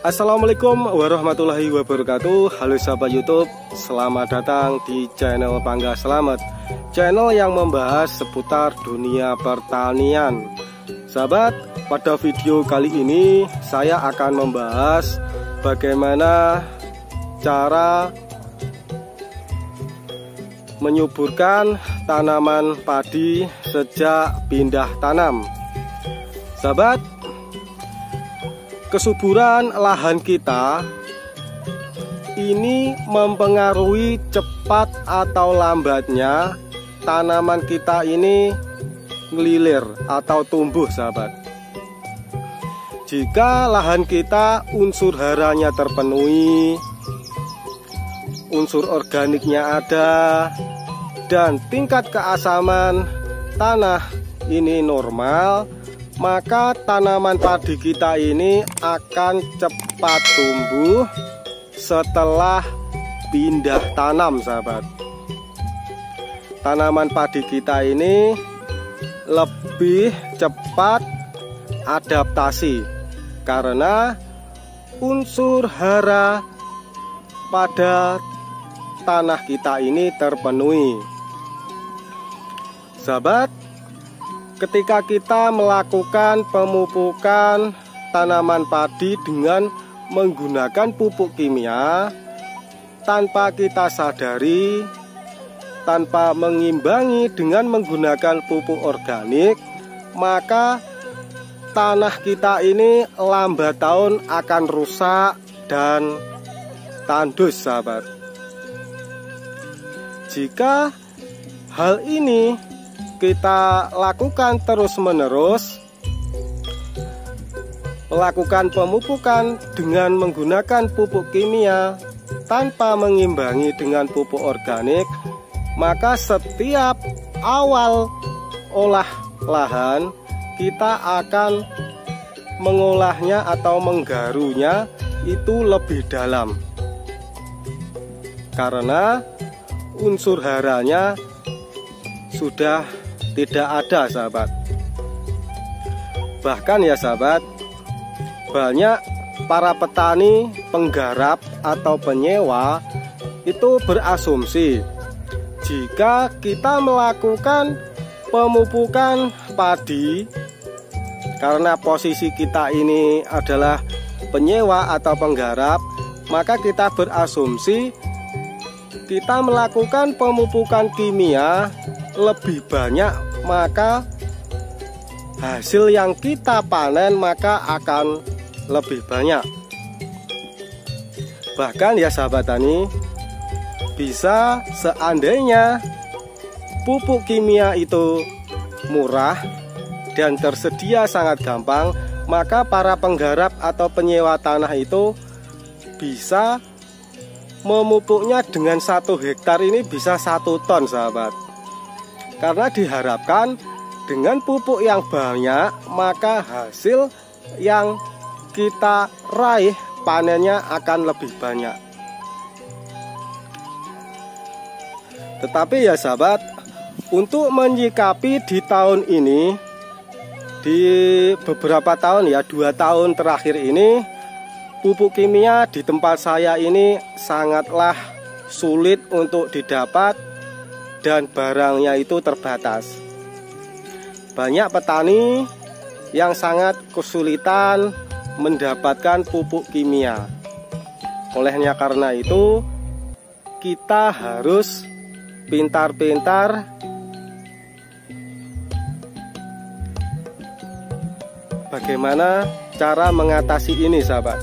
Assalamualaikum warahmatullahi wabarakatuh. Halo sahabat YouTube, selamat datang di channel Bangga Selamat, channel yang membahas seputar dunia pertanian. Sahabat, pada video kali ini saya akan membahas bagaimana cara menyuburkan tanaman padi sejak pindah tanam. Sahabat, kesuburan lahan kita ini mempengaruhi cepat atau lambatnya tanaman kita ini ngelilir atau tumbuh, sahabat. Jika lahan kita unsur haranya terpenuhi, unsur organiknya ada, dan tingkat keasaman tanah ini normal, maka tanaman padi kita ini akan cepat tumbuh setelah pindah tanam, sahabat. Tanaman padi kita ini lebih cepat adaptasi karena unsur hara pada tanah kita ini terpenuhi. Sahabat, ketika kita melakukan pemupukan tanaman padi dengan menggunakan pupuk kimia, tanpa kita sadari, tanpa mengimbangi dengan menggunakan pupuk organik, maka tanah kita ini lambat tahun akan rusak dan tandus, sahabat. Jika hal ini kita lakukan terus-menerus, melakukan pemupukan dengan menggunakan pupuk kimia tanpa mengimbangi dengan pupuk organik, maka setiap awal olah lahan kita akan mengolahnya atau menggarunya itu lebih dalam karena unsur haranya sudah tidak ada, sahabat. Bahkan ya sahabat, banyak para petani penggarap atau penyewa itu berasumsi jika kita melakukan pemupukan padi, karena posisi kita ini adalah penyewa atau penggarap, maka kita berasumsi kita melakukan pemupukan kimia lebih banyak, maka hasil yang kita panen maka akan lebih banyak. Bahkan ya sahabat tani, bisa seandainya pupuk kimia itu murah dan tersedia sangat gampang, maka para penggarap atau penyewa tanah itu bisa memupuknya dengan 1 hektar ini bisa 1 ton, sahabat. Karena diharapkan dengan pupuk yang banyak, maka hasil yang kita raih panennya akan lebih banyak. Tetapi ya sahabat, untuk menyikapi di tahun ini, di beberapa tahun ya, 2 tahun terakhir ini, pupuk kimia di tempat saya ini sangatlah sulit untuk didapat dan barangnya itu terbatas. Banyak petani yang sangat kesulitan mendapatkan pupuk kimia. Olehnya karena itu, kita harus pintar-pintar bagaimana cara mengatasi ini, sahabat.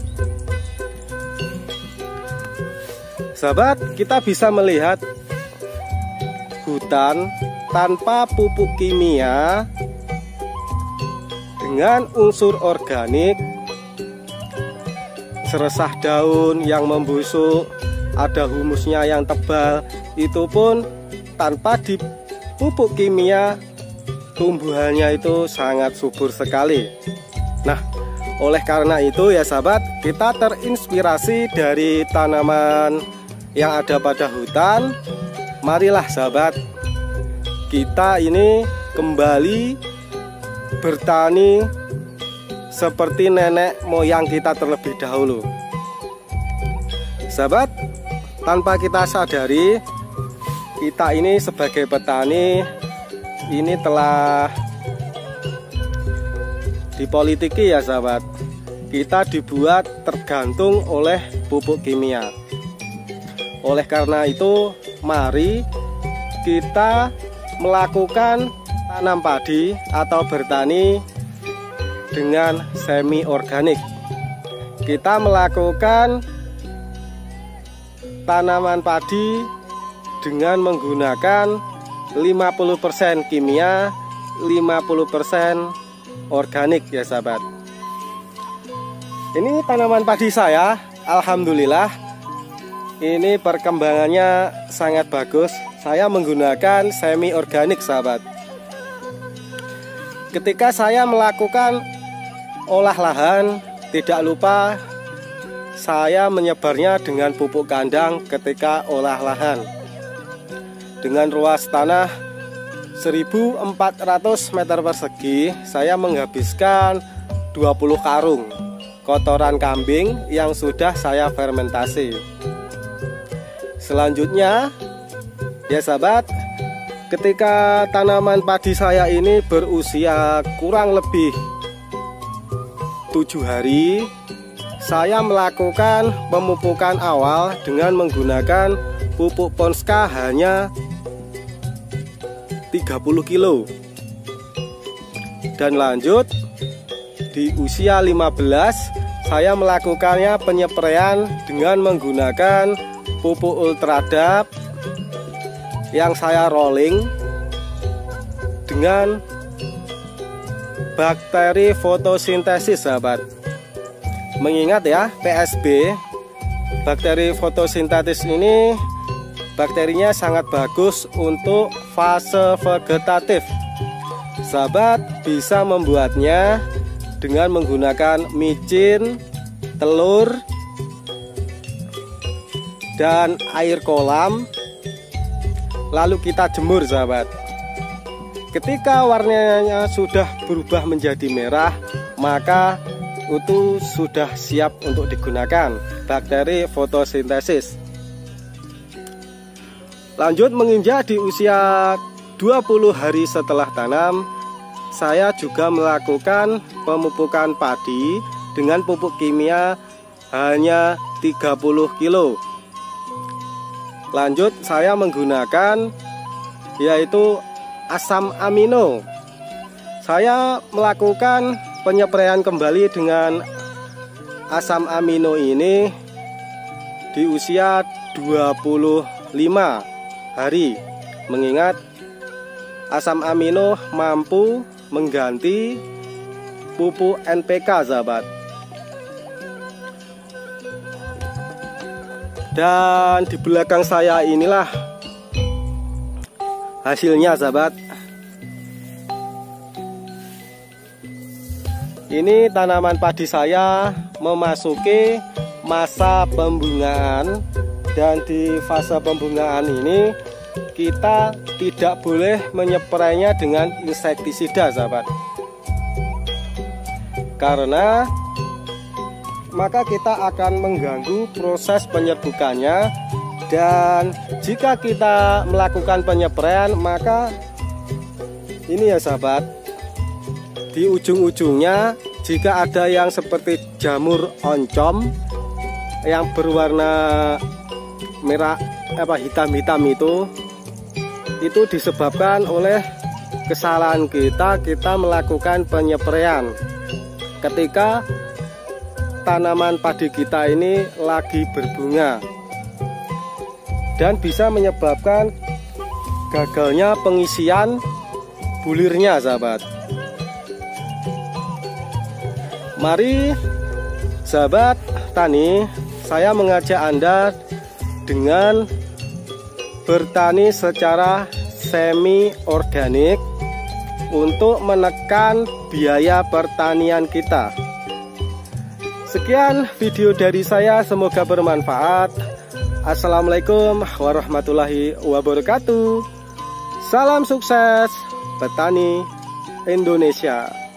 Sahabat, kita bisa melihat hutan tanpa pupuk kimia dengan unsur organik, seresah daun yang membusuk, ada humusnya yang tebal, itu pun tanpa dipupuk kimia tumbuhannya itu sangat subur sekali. Nah, oleh karena itu ya sahabat, kita terinspirasi dari tanaman yang ada pada hutan. Marilah sahabat, kita ini kembali bertani seperti nenek moyang kita terlebih dahulu. Sahabat, tanpa kita sadari, kita ini sebagai petani ini telah dipolitiki ya sahabat. Kita dibuat tergantung oleh pupuk kimia. Oleh karena itu, mari kita melakukan tanam padi atau bertani dengan semi organik. Kita melakukan tanaman padi dengan menggunakan 50% kimia, 50% organik ya sahabat. Ini tanaman padi saya, alhamdulillah ini perkembangannya sangat bagus. Saya menggunakan semi organik sahabat. Ketika saya melakukan olah lahan, tidak lupa saya menyebarnya dengan pupuk kandang ketika olah lahan. Dengan luas tanah 1400 meter persegi, saya menghabiskan 20 karung kotoran kambing yang sudah saya fermentasi. Selanjutnya ya sahabat, ketika tanaman padi saya ini berusia kurang lebih 7 hari, saya melakukan pemupukan awal dengan menggunakan pupuk Ponska hanya 30 kilo. Dan lanjut di usia 15, saya melakukannya penyepraian dengan menggunakan pupuk Ultradap yang saya rolling dengan bakteri fotosintesis sahabat. Mengingat ya, PSB, bakteri fotosintesis ini bakterinya sangat bagus untuk fase vegetatif. Sahabat bisa membuatnya dengan menggunakan micin, telur, dan air kolam. Lalu kita jemur sahabat. Ketika warnanya sudah berubah menjadi merah, maka itu sudah siap untuk digunakan bakteri fotosintesis. Lanjut menginjak di usia 20 hari setelah tanam, saya juga melakukan pemupukan padi dengan pupuk kimia hanya 30 kilo. Lanjut saya menggunakan yaitu asam amino. Saya melakukan penyepraian kembali dengan asam amino ini di usia 25 hari. Mengingat asam amino mampu mengganti pupuk NPK sahabat. Dan di belakang saya inilah hasilnya sahabat. Ini tanaman padi saya memasuki masa pembungaan, dan di fase pembungaan ini kita tidak boleh menyeprainya dengan insektisida sahabat, karena maka kita akan mengganggu proses penyerbukannya. Dan jika kita melakukan penyepraian, maka ini ya sahabat, di ujung-ujungnya jika ada yang seperti jamur oncom yang berwarna merah hitam-hitam itu disebabkan oleh kesalahan kita melakukan penyepraian ketika tanaman padi kita ini lagi berbunga, dan bisa menyebabkan gagalnya pengisian bulirnya sahabat. Mari sahabat tani, saya mengajak Anda dengan bertani secara semi organik untuk menekan biaya pertanian kita. Sekian video dari saya, semoga bermanfaat. Assalamualaikum warahmatullahi wabarakatuh. Salam sukses petani Indonesia.